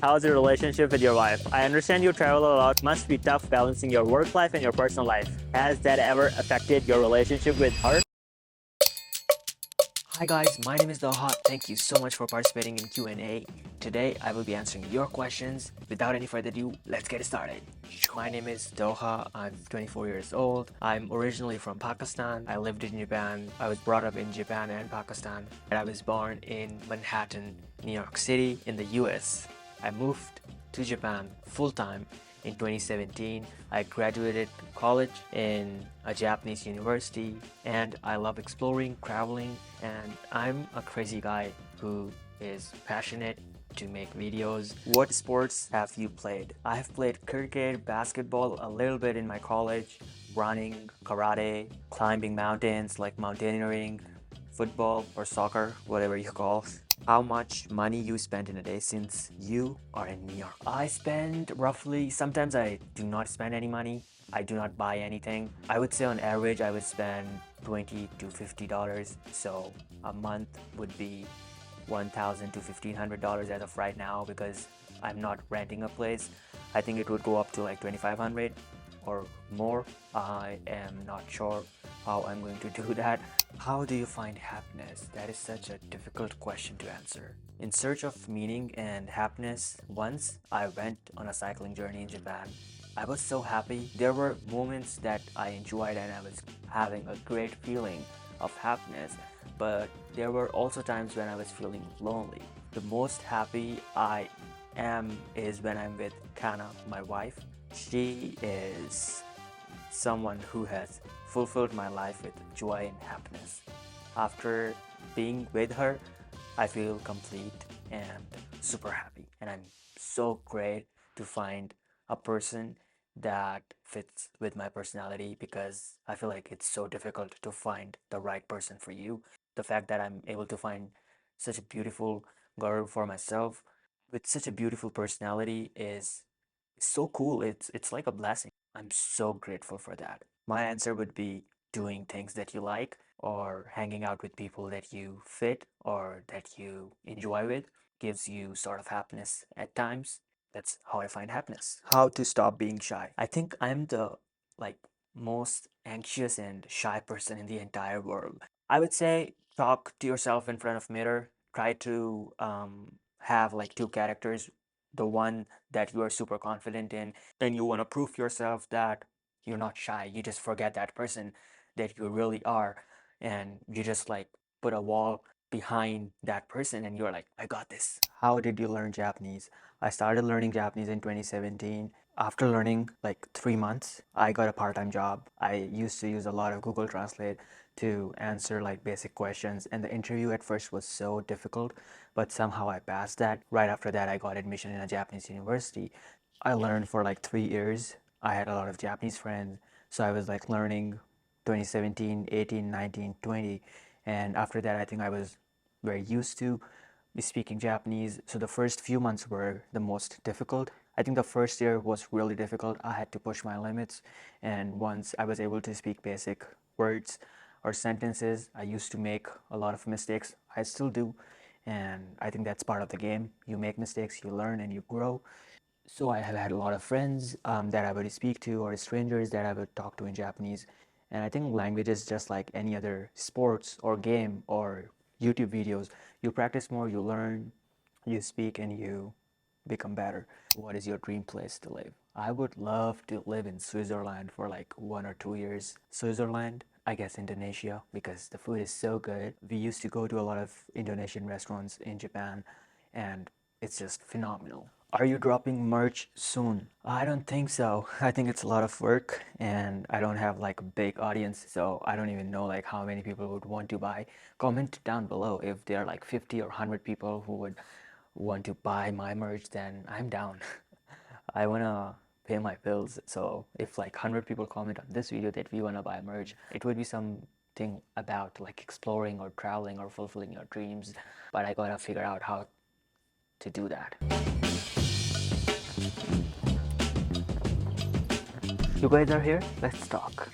How's your relationship with your wife? I understand you travel a lot. Must be tough balancing your work life and your personal life. Has that ever affected your relationship with her? Hi guys, my name is Dohaa. Thank you so much for participating in Q&A. Today I will be answering your questions. Without any further ado, let's get started. My name is Doha. I'm 24 years old. I'm originally from Pakistan. I lived in Japan. I was brought up in Japan and Pakistan. And I was born in Manhattan, New York City in the US. I moved to Japan full-time in 2017. I graduated college in a Japanese university and I love exploring, traveling, and I'm a crazy guy who is passionate to make videos. What sports have you played? I have played cricket, basketball, a little bit in my college, running, karate, climbing mountains like mountaineering, football or soccer, whatever you call. How much money you spend in a day since you are in New York? I spend roughly, sometimes I do not spend any money. I do not buy anything. I would say on average I would spend $20 to $50. So a month would be $1,000 to $1,500 as of right now because I'm not renting a place. I think it would go up to like $2,500 or more. I am not sure how I'm going to do that. How do you find happiness? That is such a difficult question to answer. In search of meaning and happiness, once I went on a cycling journey in Japan. I was so happy. There were moments that I enjoyed and I was having a great feeling of happiness, but there were also times when I was feeling lonely. The most happy I am is when I'm with Kana, my wife. She is someone who has fulfilled my life with joy and happiness. After being with her, I feel complete and super happy. And I'm so great to find a person that fits with my personality because I feel like it's so difficult to find the right person for you. The fact that I'm able to find such a beautiful girl for myself with such a beautiful personality is so cool. It's like a blessing. I'm so grateful for that. My answer would be doing things that you like or hanging out with people that you fit or that you enjoy with gives you sort of happiness at times. That's how I find happiness. How to stop being shy. I think I'm the like most anxious and shy person in the entire world. I would say talk to yourself in front of mirror. Try to have like two characters, the one that you are super confident in, and you want to prove yourself that you're not shy. You just forget that person that you really are, and you just like put a wall behind that person, and you're like, I got this. How did you learn Japanese? I started learning Japanese in 2017. After learning like 3 months, I got a part-time job. I used to use a lot of Google Translate to answer like basic questions, and the interview at first was so difficult, but somehow I passed that. Right after that, I got admission in a Japanese university. I learned for like 3 years. I had a lot of Japanese friends, so I was like learning 2017, 18, 19, 20, and after that I think I was very used to speaking Japanese. So the first few months were the most difficult. I think the first year was really difficult. I had to push my limits, and once I was able to speak basic words or sentences, I used to make a lot of mistakes. I still do, and I think that's part of the game. You make mistakes, you learn, and you grow. So I have had a lot of friends that I would speak to or strangers that I would talk to in Japanese. And I think language is just like any other sports or game or YouTube videos. You practice more, you learn, you speak, and you become better. What is your dream place to live? I would love to live in Switzerland for like 1 or 2 years. Switzerland, I guess Indonesia, because the food is so good. We used to go to a lot of Indonesian restaurants in Japan, and it's just phenomenal. Are you dropping merch soon? I don't think so. I think it's a lot of work and I don't have like a big audience, so I don't even know like how many people would want to buy. Comment down below if there are like 50 or 100 people who would want to buy my merch, then I'm down. I wanna pay my bills, so if like 100 people comment on this video that we wanna buy merch, it would be something about like exploring or traveling or fulfilling your dreams, but I gotta figure out how to do that. You guys are here? Let's talk.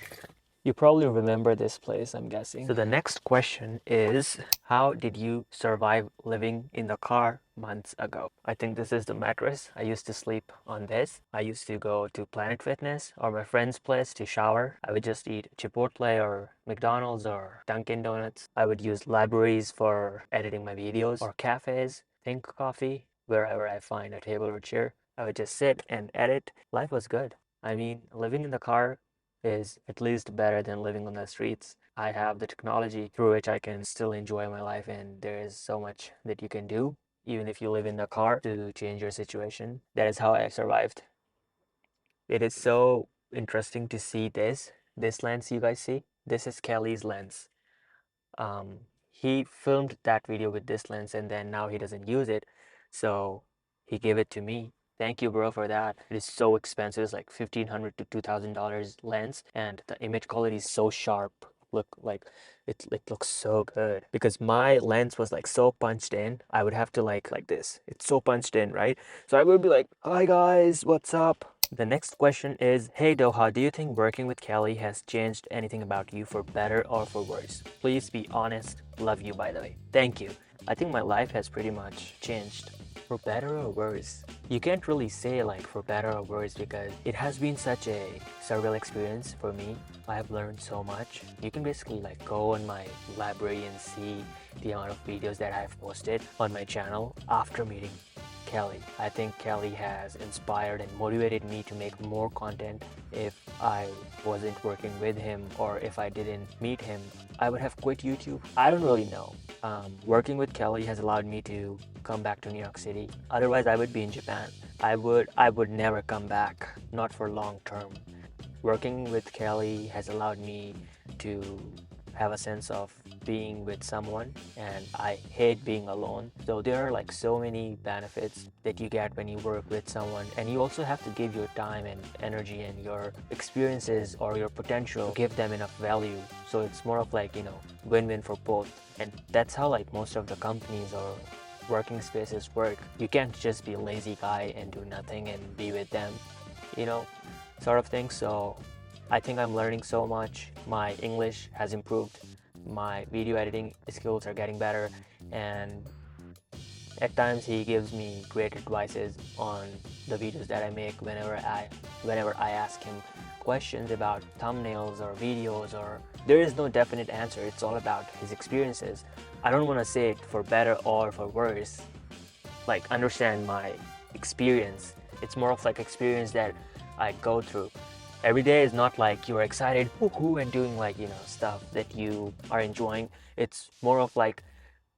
You probably remember this place, I'm guessing. So the next question is, how did you survive living in the car months ago? I think this is the mattress. I used to sleep on this. I used to go to Planet Fitness or my friend's place to shower. I would just eat Chipotle or McDonald's or Dunkin' Donuts. I would use libraries for editing my videos or cafes, Think Coffee, wherever I find a table or chair. I would just sit and edit. Life was good. I mean, living in the car is at least better than living on the streets. I have the technology through which I can still enjoy my life, and there is so much that you can do, even if you live in a car, to change your situation. That is how I survived. It is so interesting to see this lens you guys see. This is Kelly's lens. He filmed that video with this lens and then now he doesn't use it, so he gave it to me. Thank you, bro, for that. It is so expensive. It's like $1,500 to $2,000 lens, and the image quality is so sharp. Look, like it looks so good because my lens was like so punched in. I would have to like this. It's so punched in, right? So I would be like, "Hi guys, what's up?" The next question is, hey Doha, do you think working with Kelly has changed anything about you for better or for worse? Please be honest. Love you, by the way. Thank you. I think my life has pretty much changed. For better or worse? You can't really say like for better or worse because it has been such a surreal experience for me. I have learned so much. You can basically like go on my library and see the amount of videos that I've posted on my channel after meeting Kelly. I think Kelly has inspired and motivated me to make more content. If I wasn't working with him or if I didn't meet him, I would have quit YouTube. I don't really know. Working with Kelly has allowed me to come back to New York City. Otherwise, I would be in Japan. I would never come back, not for long term. Working with Kelly has allowed me to have a sense of being with someone, and I hate being alone. So there are like so many benefits that you get when you work with someone, and you also have to give your time and energy and your experiences or your potential, give them enough value. So it's more of like, win-win for both. And that's how like most of the companies or working spaces work. You can't just be a lazy guy and do nothing and be with them, you know, sort of thing. So I think I'm learning so much. My English has improved. My video editing skills are getting better, and at times he gives me great advices on the videos that I make whenever I ask him questions about thumbnails or videos, or there is no definite answer. It's all about his experiences. I don't want to say it for better or for worse. Like, understand my experience. It's more of like experience that I go through. Every day is not like you're excited woohoo and doing like stuff that you are enjoying. It's more of like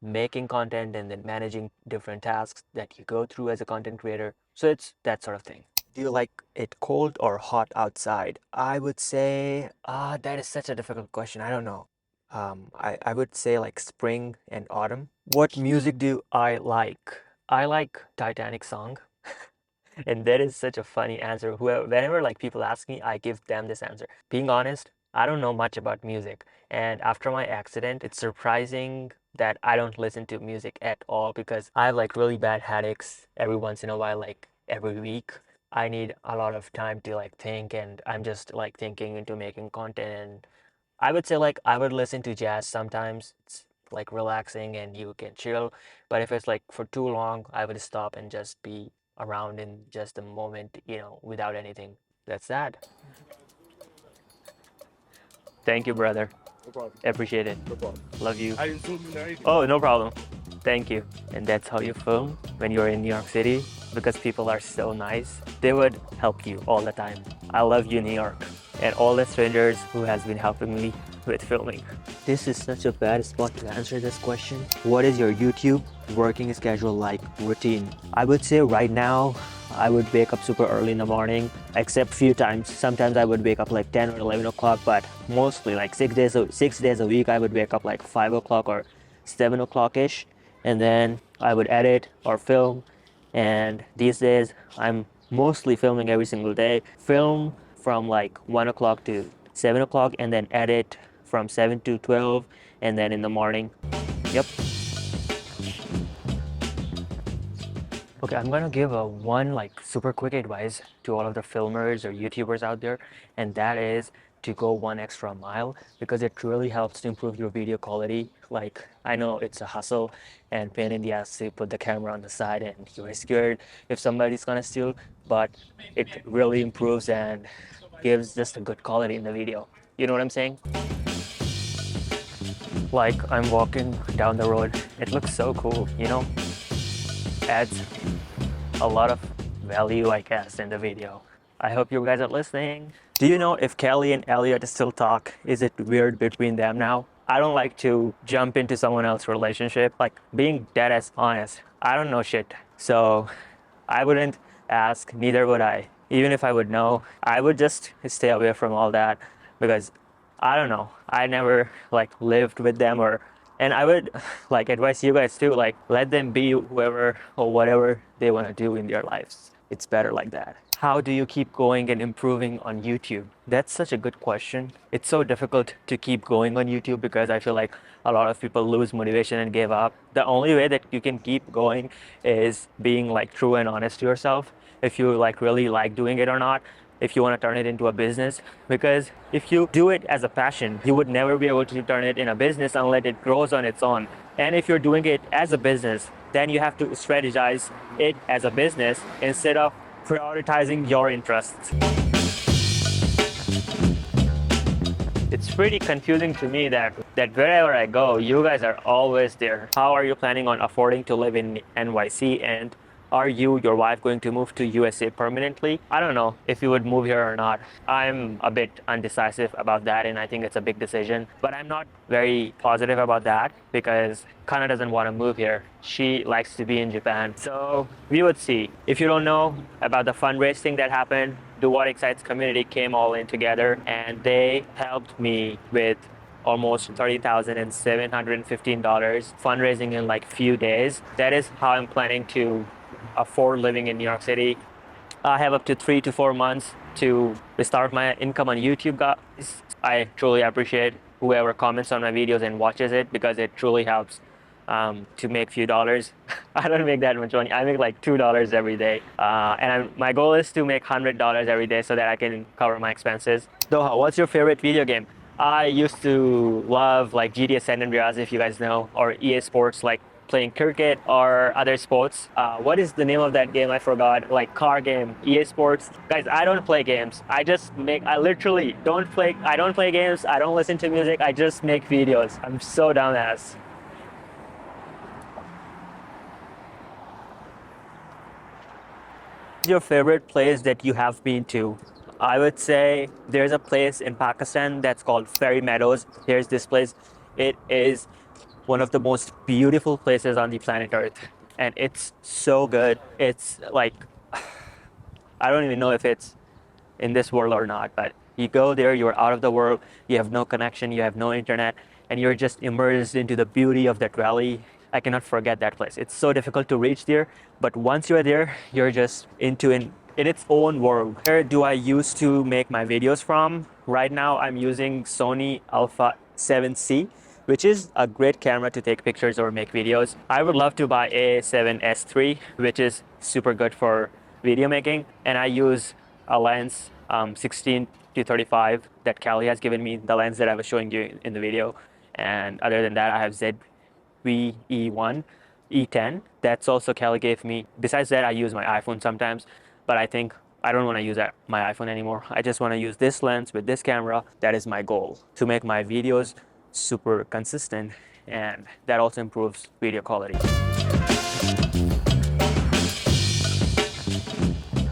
making content and then managing different tasks that you go through as a content creator. So it's that sort of thing. Do you like it cold or hot outside? I would say that is such a difficult question. I don't know. I would say like spring and autumn. What music do I like? I like Titanic song. And that is such a funny answer. Whenever like people ask me, I give them this answer. Being honest, I don't know much about music. And after my accident, it's surprising that I don't listen to music at all because I have like really bad headaches every once in a while, like every week. I need a lot of time to like think, and I'm just like thinking into making content. And I would say like I would listen to jazz sometimes. It's like relaxing and you can chill. But if it's like for too long, I would stop and just be around in just a moment, without anything. That's that. Thank you, brother. No problem. Appreciate it. No problem. Love you. I didn't film you anything. Oh, no problem. Thank you. And that's how you film when you're in New York City, because people are so nice. They would help you all the time. I love you, New York, and all the strangers who has been helping me with filming. This is such a bad spot to answer this question. What is your YouTube working schedule like routine? I would say right now, I would wake up super early in the morning, except few times. Sometimes I would wake up like 10 or 11 o'clock, but mostly like 6 days a week, I would wake up like 5 o'clock or 7 o'clock-ish, and then I would edit or film. And these days, I'm mostly filming every single day. Film from like 1 o'clock to 7 o'clock, and then edit from 7 to 12, and then in the morning. Yep. Okay, I'm gonna give one like super quick advice to all of the filmers or YouTubers out there, and that is to go one extra mile because it really helps to improve your video quality. Like, I know it's a hustle and pain in the ass to put the camera on the side and you're scared if somebody's gonna steal, but it really improves and gives just a good quality in the video. You know what I'm saying? Like, I'm walking down the road. It looks so cool, you know? Adds a lot of value, I guess, in the video. I hope you guys are listening. Do you know if Kelly and Elliot still talk? Is it weird between them now? I don't like to jump into someone else's relationship. Like, being dead as honest, I don't know shit. So I wouldn't ask, neither would I. Even if I would know, I would just stay away from all that because I don't know. I never like lived with them, or and I would like advise you guys too, like let them be whoever or whatever they want to do in their lives. It's better like that. How do you keep going and improving on YouTube? That's such a good question. It's so difficult to keep going on YouTube because I feel like a lot of people lose motivation and give up. The only way that you can keep going is being like true and honest to yourself. If you like really like doing it or not, if you want to turn it into a business, because if you do it as a passion, you would never be able to turn it in a business unless it grows on its own. And if you're doing it as a business, then you have to strategize it as a business instead of prioritizing your interests. It's pretty confusing to me that wherever I go, you guys are always there. How are you planning on affording to live in NYC, and are you, your wife, going to move to USA permanently? I don't know if you would move here or not. I'm a bit undecisive about that, and I think it's a big decision. But I'm not very positive about that because Kana doesn't want to move here. She likes to be in Japan. So we would see. If you don't know about the fundraising that happened, the What Excites community came all in together and they helped me with almost $30,715 fundraising in like few days. That is how I'm planning to afford living in New York City. I have up to 3 to 4 months to start my income on YouTube, guys. I truly appreciate whoever comments on my videos and watches it because it truly helps to make few dollars. I don't make that much money. I make like $2 every day. My goal is to make $100 every day so that I can cover my expenses. Doha, what's your favorite video game? I used to love like GTA San Andreas, if you guys know, or EA Sports, like playing cricket or other sports. What is the name of that game? I forgot. Like car game, EA Sports. Guys, I don't play games. I literally don't play. I don't play games. I don't listen to music. I just make videos. I'm so dumbass. Your favorite place that you have been to? I would say there's a place in Pakistan that's called Fairy Meadows. Here's this place. It is one of the most beautiful places on the planet Earth, and it's so good. It's like, I don't even know if it's in this world or not, but you go there, you're out of the world, you have no connection, you have no internet, and you're just immersed into the beauty of that valley. I cannot forget that place. It's so difficult to reach there, but once you're there, you're just in its own world. Where do I used to make my videos from? Right now, I'm using Sony Alpha 7C, which is a great camera to take pictures or make videos. I would love to buy A7S3, which is super good for video making, and I use a lens 16 to 35 that Kelly has given me, the lens that I was showing you in the video. And other than that, I have ZV-E1 E10. That's also Kelly gave me. Besides that, I use my iPhone sometimes, but I think I don't want to use my iPhone anymore. I just want to use this lens with this camera. That is my goal, to make my videos super consistent, and that also improves video quality.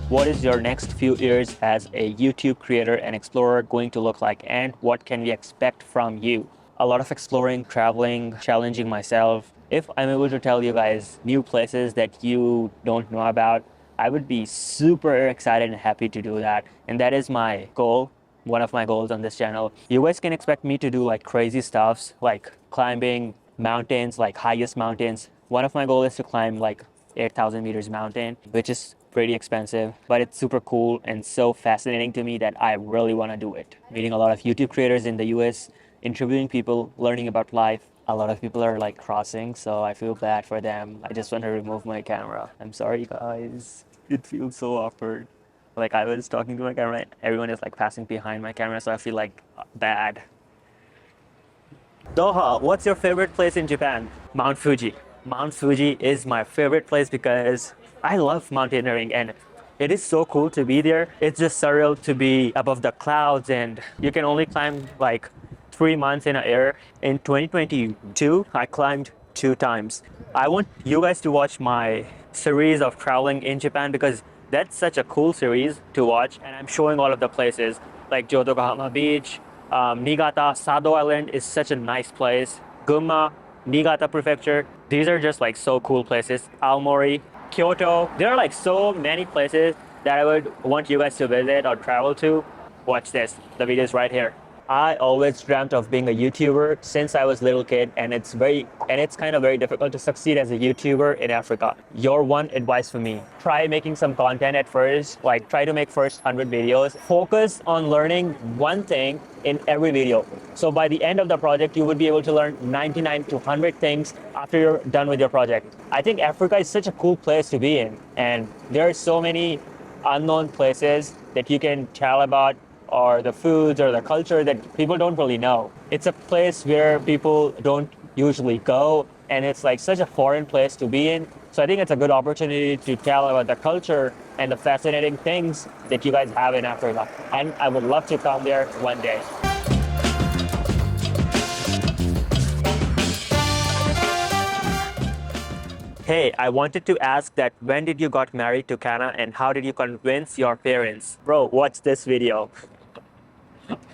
What is your next few years as a YouTube creator and explorer going to look like, and what can we expect from you? A lot of exploring, traveling, challenging myself. If I'm able to tell you guys new places that you don't know about, I would be super excited and happy to do that. And that is my goal, one of my goals on this channel. You guys can expect me to do like crazy stuffs, like climbing mountains, like highest mountains. One of my goals is to climb like 8,000 meters mountain, which is pretty expensive, but it's super cool and so fascinating to me that I really want to do it. Meeting a lot of YouTube creators in the US, interviewing people, learning about life. A lot of people are like crossing, so I feel bad for them. I just want to remove my camera. I'm sorry, guys. It feels so awkward. Like I was talking to my camera, and everyone is like passing behind my camera, so I feel like bad. Doha, what's your favorite place in Japan? Mount Fuji. Mount Fuji is my favorite place because I love mountaineering and it is so cool to be there. It's just surreal to be above the clouds and you can only climb like 3 months in a year. In 2022, I climbed 2 times. I want you guys to watch my series of traveling in Japan because that's such a cool series to watch and I'm showing all of the places like Jodogahama Beach, Niigata, Sado Island is such a nice place. Gunma, Niigata Prefecture, these are just like so cool places. Aomori, Kyoto, there are like so many places that I would want you guys to visit or travel to. Watch this, the video is right here. I always dreamt of being a YouTuber since I was a little kid, and it's kind of very difficult to succeed as a YouTuber in Africa. Your one advice for me: try making some content at first, like try to make first 100 videos. Focus on learning one thing in every video. So by the end of the project, you would be able to learn 99 to 100 things after you're done with your project. I think Africa is such a cool place to be in, and there are so many unknown places that you can tell about or the foods or the culture that people don't really know. It's a place where people don't usually go and it's like such a foreign place to be in. So I think it's a good opportunity to tell about the culture and the fascinating things that you guys have in Africa. And I would love to come there one day. Hey, I wanted to ask that when did you got married to Kana and how did you convince your parents? Bro, watch this video.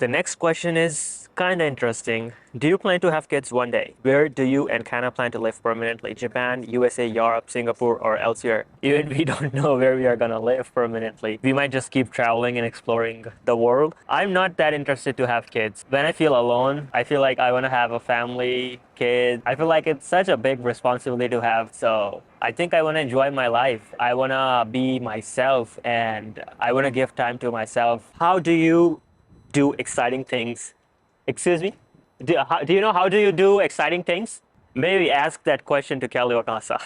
The next question is kind of interesting. Do you plan to have kids one day? Where do you and Kana plan to live permanently? Japan, USA, Europe, Singapore, or elsewhere? Even we don't know where we are gonna live permanently. We might just keep traveling and exploring the world. I'm not that interested to have kids. When I feel alone, I feel like I wanna have a family, kids. I feel like it's such a big responsibility to have. So I think I wanna enjoy my life. I wanna be myself and I wanna give time to myself. How do you do exciting things? Excuse me? Do you know how do you do exciting things? Maybe ask that question to Kelly Wakasa.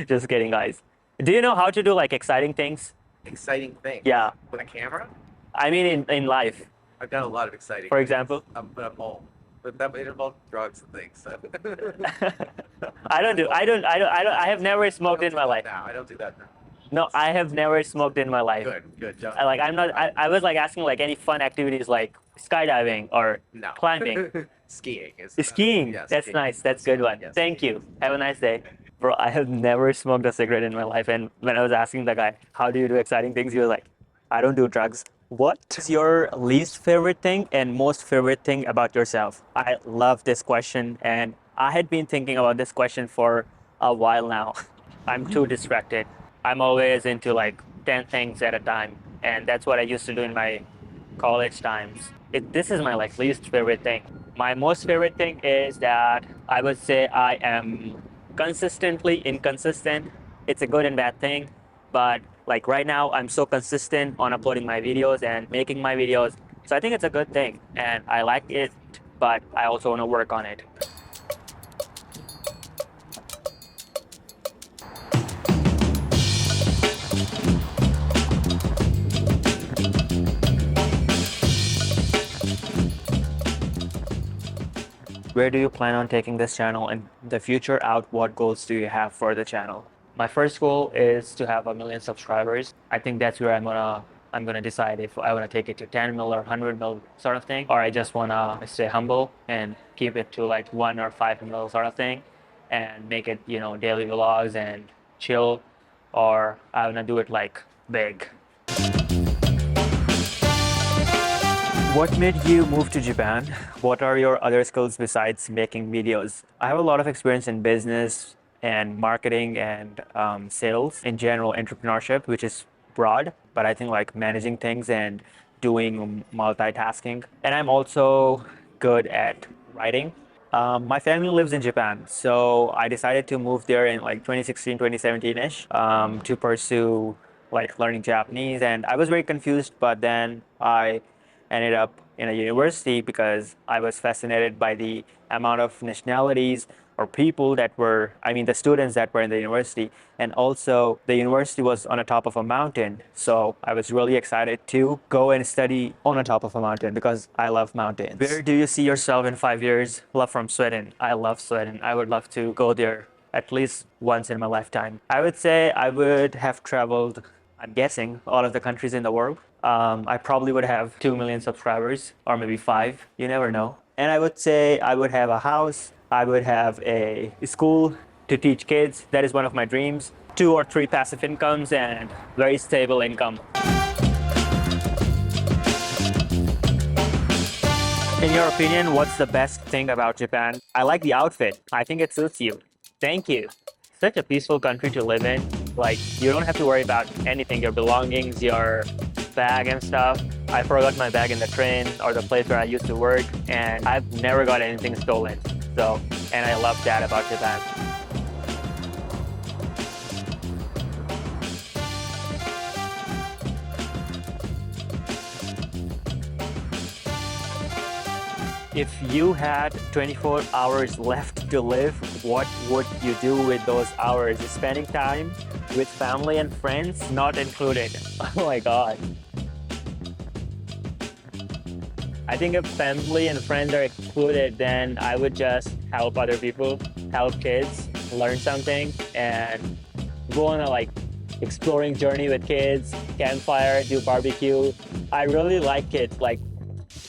Just kidding, guys. Do you know how to do like exciting things? Exciting thing. Yeah. With a camera? I mean in life. I've done a lot of exciting For things. example? But I'm old. But that it involved drugs and things. So. I have never smoked in my life. Now I don't do that now. No, I have never smoked in my life. Good job. I'm not I was like asking like any fun activities like skydiving or No. climbing. Skiing is. Skiing. Yeah, That's skiing. nice. That's a good one. Yes. Thank you. Have a nice day. Bro, I have never smoked a cigarette in my life. And when I was asking the guy, how do you do exciting things? He was like, I don't do drugs. What is your least favorite thing and most favorite thing about yourself? I love this question. And I had been thinking about this question for a while now. I'm too distracted. I'm always into like 10 things at a time. And that's what I used to do in my college times. This is my like least favorite thing. My most favorite thing is that I would say I am consistently inconsistent. It's a good and bad thing, but like right now I'm so consistent on uploading my videos and making my videos. So I think it's a good thing and I like it, but I also want to work on it. Where do you plan on taking this channel in the future out? What goals do you have for the channel? My first goal is to have 1 million subscribers. I think that's where I'm gonna decide if I wanna take it to 10 mil or 100 mil sort of thing, or I just wanna stay humble and keep it to like 1 or 5 mil sort of thing and make it, daily vlogs and chill, or I wanna do it like big. What made you move to Japan? What are your other skills besides making videos? I have a lot of experience in business and marketing and sales in general, entrepreneurship, which is broad, but I think like managing things and doing multitasking. And I'm also good at writing. My family lives in Japan, so I decided to move there in like 2016, 2017-ish to pursue like learning Japanese. And I was very confused, but then I ended up in a university because I was fascinated by the amount of nationalities, or people that were, I mean, the students that were in the university. And also, the university was on the top of a mountain. So I was really excited to go and study on the top of a mountain because I love mountains. Where do you see yourself in 5 years? Love from Sweden. I love Sweden. I would love to go there at least once in my lifetime. I would say I would have traveled, I'm guessing, all of the countries in the world. I probably would have 2 million subscribers or maybe five. You never know. And I would say I would have a house. I would have a school to teach kids. That is one of my dreams. 2 or 3 passive incomes and very stable income. In your opinion, what's the best thing about Japan? I like the outfit. I think it suits you. Thank you. Such a peaceful country to live in. Like, you don't have to worry about anything, your belongings, your bag and stuff. I forgot my bag in the train or the place where I used to work, and I've never got anything stolen. So, and I love that about Japan. If you had 24 hours left to live, what would you do with those hours? Spending time with family and friends, not included. Oh my God. I think if family and friends are excluded, then I would just help other people, help kids, learn something, and go on a exploring journey with kids, campfire, do barbecue. I really like kids.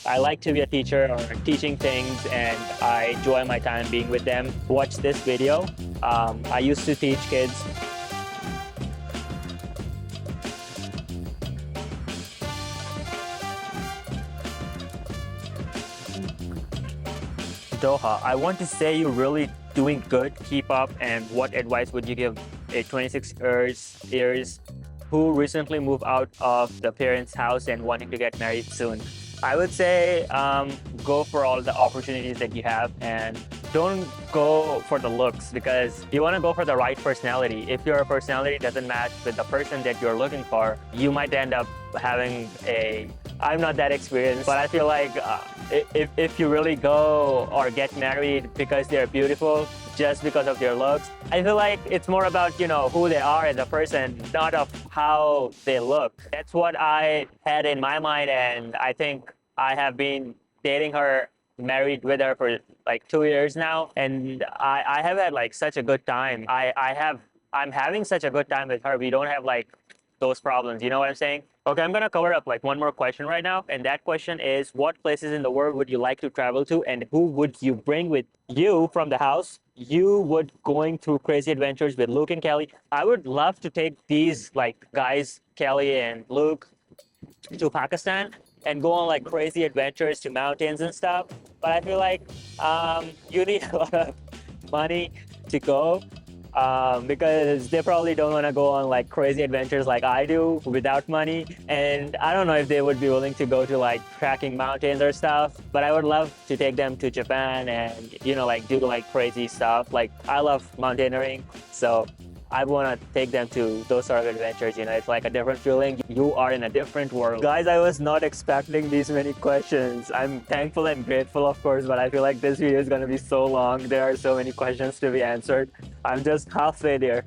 I like to be a teacher or teaching things, and I enjoy my time being with them. Watch this video. I used to teach kids. Dohaa, I want to say you're really doing good. Keep up. And what advice would you give a 26 years who recently moved out of the parents' house and wanting to get married soon? I would say go for all the opportunities that you have and don't go for the looks, because you want to go for the right personality. If your personality doesn't match with the person that you're looking for, you might end up having I'm not that experienced, but I feel like if you really go or get married because they're beautiful, just because of their looks, I feel like it's more about, who they are as a person, not of how they look. That's what I had in my mind, and I think I have been dating her, married with her for 2 years now, and I have had such a good time. I'm having such a good time with her. We don't have those problems. You know what I'm saying? Okay, I'm gonna cover up one more question right now, and that question is, what places in the world would you like to travel to, and who would you bring with you from the house? You would going through crazy adventures with Luke and Kelly. I would love to take these guys, Kelly and Luke, to Pakistan and go on crazy adventures to mountains and stuff. But I feel like you need a lot of money to go. Because they probably don't want to go on crazy adventures like I do without money, and I don't know if they would be willing to go to trekking mountains or stuff. But I would love to take them to Japan and do crazy stuff. I love mountaineering, so I want to take them to those sort of adventures. It's a different feeling. You are in a different world. Guys, I was not expecting these many questions. I'm thankful and grateful, of course, but I feel like this video is going to be so long. There are so many questions to be answered. I'm just halfway there.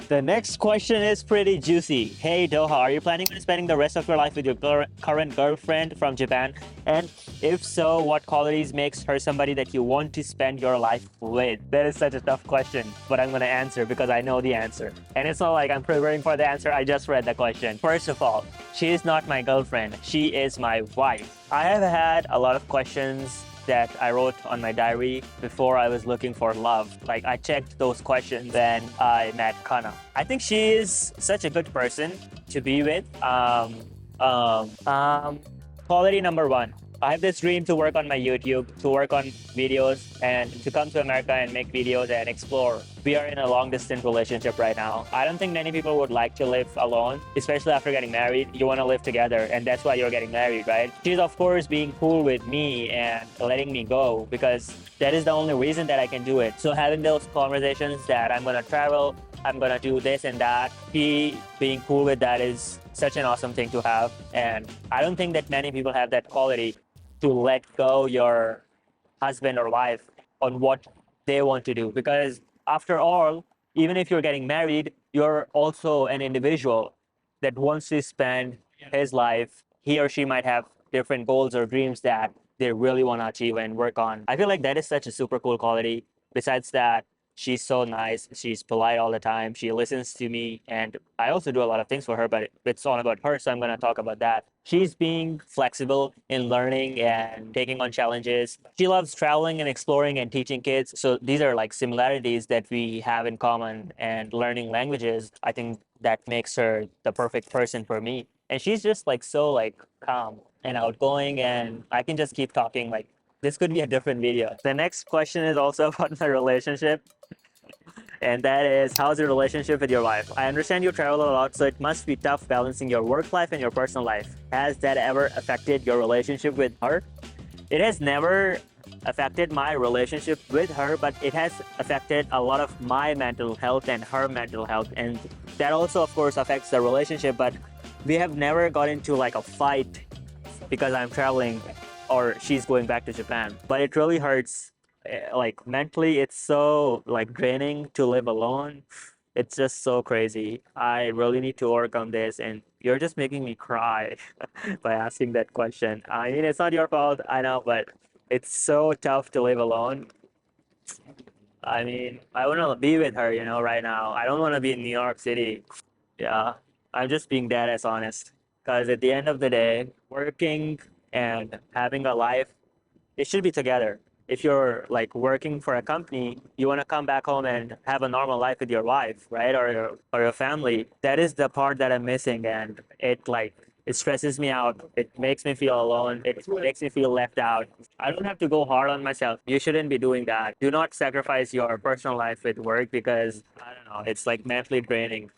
The next question is pretty juicy. Hey Dohaa, are you planning on spending the rest of your life with your current girlfriend from Japan? And if so, what qualities makes her somebody that you want to spend your life with? That is such a tough question, but I'm gonna answer because I know the answer. And it's not like I'm preparing for the answer, I just read the question. First of all, she is not my girlfriend, she is my wife. I have had a lot of questions that I wrote on my diary before I was looking for love. I checked those questions and I met Kana. I think she is such a good person to be with. Quality number one. I have this dream to work on my YouTube, to work on videos, and to come to America and make videos and explore. We are in a long-distance relationship right now. I don't think many people would like to live alone, especially after getting married. You want to live together, and that's why you're getting married, right? She's, of course, being cool with me and letting me go, because that is the only reason that I can do it. So having those conversations that I'm going to travel, I'm going to do this and that, she being cool with that is such an awesome thing to have. And I don't think that many people have that quality. to let go your husband or wife on what they want to do. Because after all, even if you're getting married, you're also an individual that wants to spend his life. He or she might have different goals or dreams that they really want to achieve and work on. I feel like that is such a super cool quality. Besides that, she's so nice. She's polite all the time. She listens to me, and I also do a lot of things for her, but it's all about her. So I'm going to talk about that. She's being flexible in learning and taking on challenges. She loves traveling and exploring and teaching kids. So these are like similarities that we have in common. And learning languages, I think that makes her the perfect person for me. And she's just like so like calm and outgoing, and I can just keep talking like this could be a different video. The next question is also about my relationship, and that is, how's your relationship with your wife? I understand you travel a lot, so it must be tough balancing your work life and your personal life. Has that ever affected your relationship with her? It has never affected my relationship with her, but it has affected a lot of my mental health and her mental health. And that also, of course, affects the relationship. But we have never got into like a fight because I'm traveling or she's going back to Japan. But it really hurts. Like mentally, it's so like draining to live alone. It's just so crazy. I really need to work on this, and you're just making me cry by asking that question. I mean, it's not your fault, I know, but it's so tough to live alone. I mean, I want to be with her, right now. I don't want to be in New York City. Yeah, I'm just being dead as honest. Because at the end of the day, working and having a life, it should be together. If you're like working for a company, you want to come back home and have a normal life with your wife, right? Or your family. That is the part that I'm missing. And it stresses me out. It makes me feel alone. It makes me feel left out. I don't have to go hard on myself. You shouldn't be doing that. Do not sacrifice your personal life with work because I don't know, it's like mentally draining.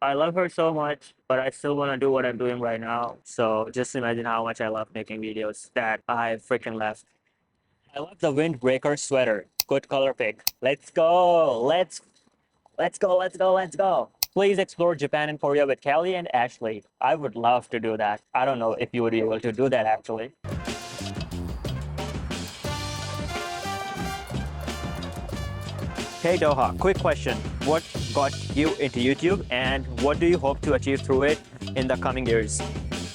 I love her so much, but I still want to do what I'm doing right now. So just imagine how much I love making videos that I freaking left. I love the windbreaker sweater. Good color pick. Let's go. Let's go. Let's go. Let's go. Please explore Japan and Korea with Kelly and Ashley. I would love to do that. I don't know if you would be able to do that actually. Hey Doha, quick question. What got you into YouTube and what do you hope to achieve through it in the coming years?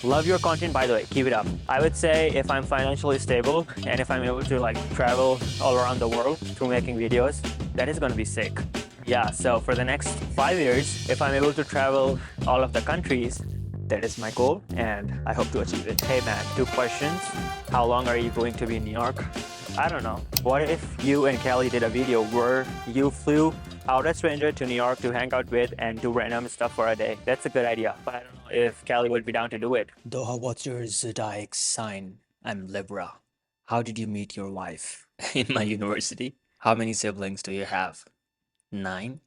Love your content, by the way. Keep it up. I would say if I'm financially stable and if I'm able to like travel all around the world through making videos, that is going to be sick. Yeah, so for the next 5 years, if I'm able to travel all of the countries, that is my goal and I hope to achieve it. Hey man, two questions. How long are you going to be in New York? I don't know. What if you and Kelly did a video where you flew out a stranger to New York to hang out with and do random stuff for a day? That's a good idea, but I don't know if Kelly would be down to do it. Doha, what's your zodiac sign? I'm Libra. How did you meet your wife? In my university. How many siblings do you have? 9.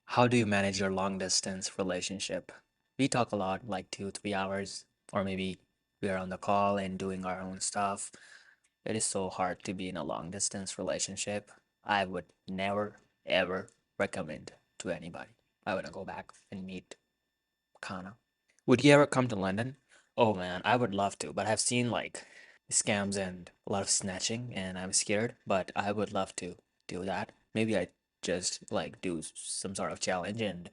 How do you manage your long distance relationship? We talk a lot, like 2, 3 hours, or maybe we are on the call and doing our own stuff. It is so hard to be in a long distance relationship. I would never ever recommend to anybody. I want to go back and meet Kana. Would you ever come to London? Oh man, I would love to, but I've seen like scams and a lot of snatching, and I'm scared, but I would love to do that. Maybe I just like do some sort of challenge and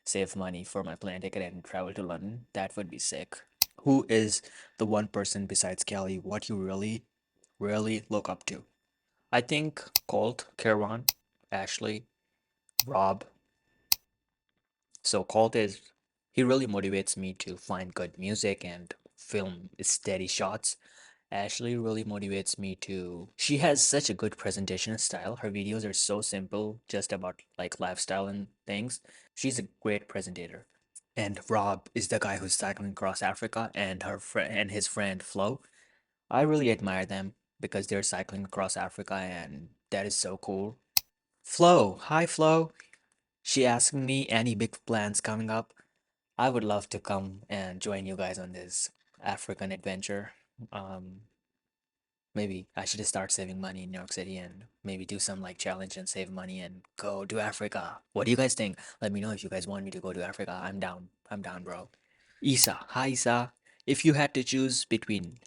save money for my plane ticket and travel to London. That would be sick. Who is the one person besides Kelly what you really look up to? I think Colt, Kerwan, Ashley, Rob. So Colt is he really motivates me to find good music and film steady shots. Ashley really motivates me to she has such a good presentation style. Her videos are so simple, just about like lifestyle and things. She's a great presentator. And Rob is the guy who's cycling across Africa and her friend and his friend Flo. I really admire them because they're cycling across Africa and that is so cool. Flo, hi Flo. She asked me any big plans coming up. I would love to come and join you guys on this African adventure. Um, Maybe I should start saving money in New York City and maybe do some like challenge and save money and go to Africa. What do you guys think? Let me know if you guys want me to go to Africa. I'm down. I'm down, bro. Isa, hi Isa. If you had to choose between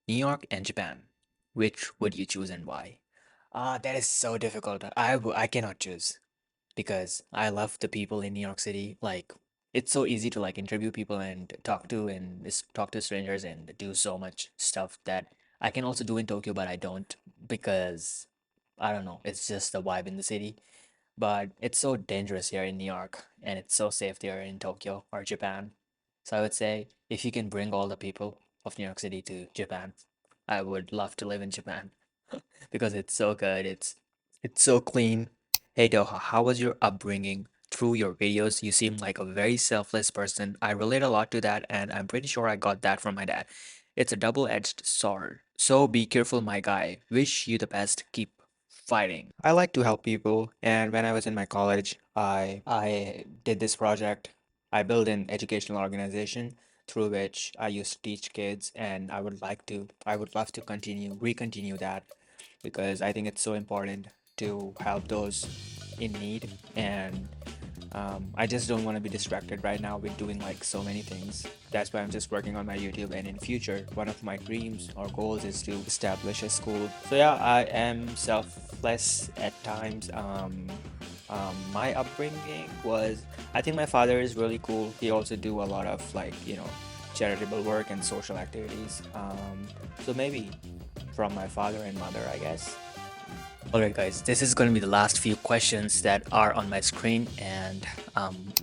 New York and Japan, which would you choose and why? That is so difficult. I cannot choose because I love the people in New York City. Like it's so easy to like interview people and talk to strangers and do so much stuff that I can also do in Tokyo, but I don't because I don't know. It's just the vibe in the city. But it's so dangerous here in New York, and it's so safe there in Tokyo or Japan. So I would say if you can bring all the people of New York City to Japan, I would love to live in Japan because it's so good. It's so clean. Hey Doha, how was your upbringing? Through your videos, you seem like a very selfless person. I relate a lot to that, and I'm pretty sure I got that from my dad. It's a double-edged sword. So be careful, my guy. Wish you the best. Keep fighting. I like to help people, and when I was in my college, I did this project. I built an educational organization through which I used to teach kids, and I would love to continue that because I think it's so important to help those in need. And I just don't want to be distracted right now with doing like so many things. That's why I'm just working on my YouTube. And in future, one of my dreams or goals is to establish a school. So yeah, I am selfless at times. My upbringing was, I think my father is really cool. He also do a lot of like charitable work and social activities. So maybe from my father and mother, I guess. Alright guys, this is going to be the last few questions that are on my screen, and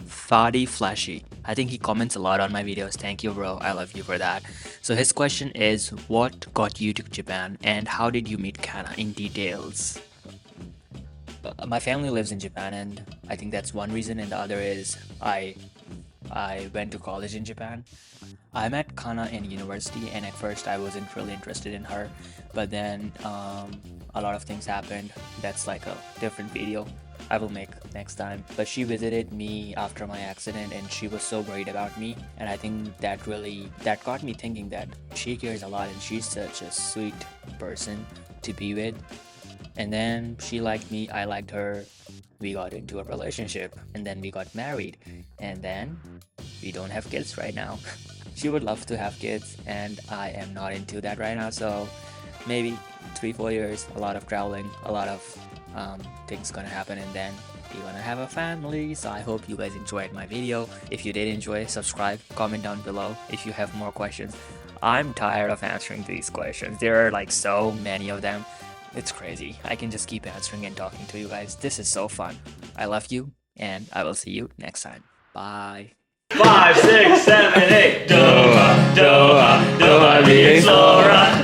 Fadi Flashy, I think he comments a lot on my videos. Thank you bro, I love you for that. So his question is, what got you to Japan and how did you meet Kana in details? My family lives in Japan, and I think that's one reason, and the other is I went to college in Japan. I met Kana in university, and at first I wasn't really interested in her, but then a lot of things happened. That's like a different video I will make next time. But she visited me after my accident, and she was so worried about me, and I think that got me thinking that she cares a lot, and she's such a sweet person to be with. And then she liked me, I liked her. We got into a relationship, and then we got married, and then we don't have kids right now. She would love to have kids, and I am not into that right now. So maybe 3-4 years, a lot of traveling, a lot of things gonna happen, and then we're gonna have a family. So I hope you guys enjoyed my video. If you did enjoy, subscribe, comment down below if you have more questions. I'm tired of answering these questions. There are like so many of them. It's crazy. I can just keep answering and talking to you guys. This is so fun. I love you, and I will see you next time. Bye. 5, 6, 7, 8. Doha, Doha, Doha being so right.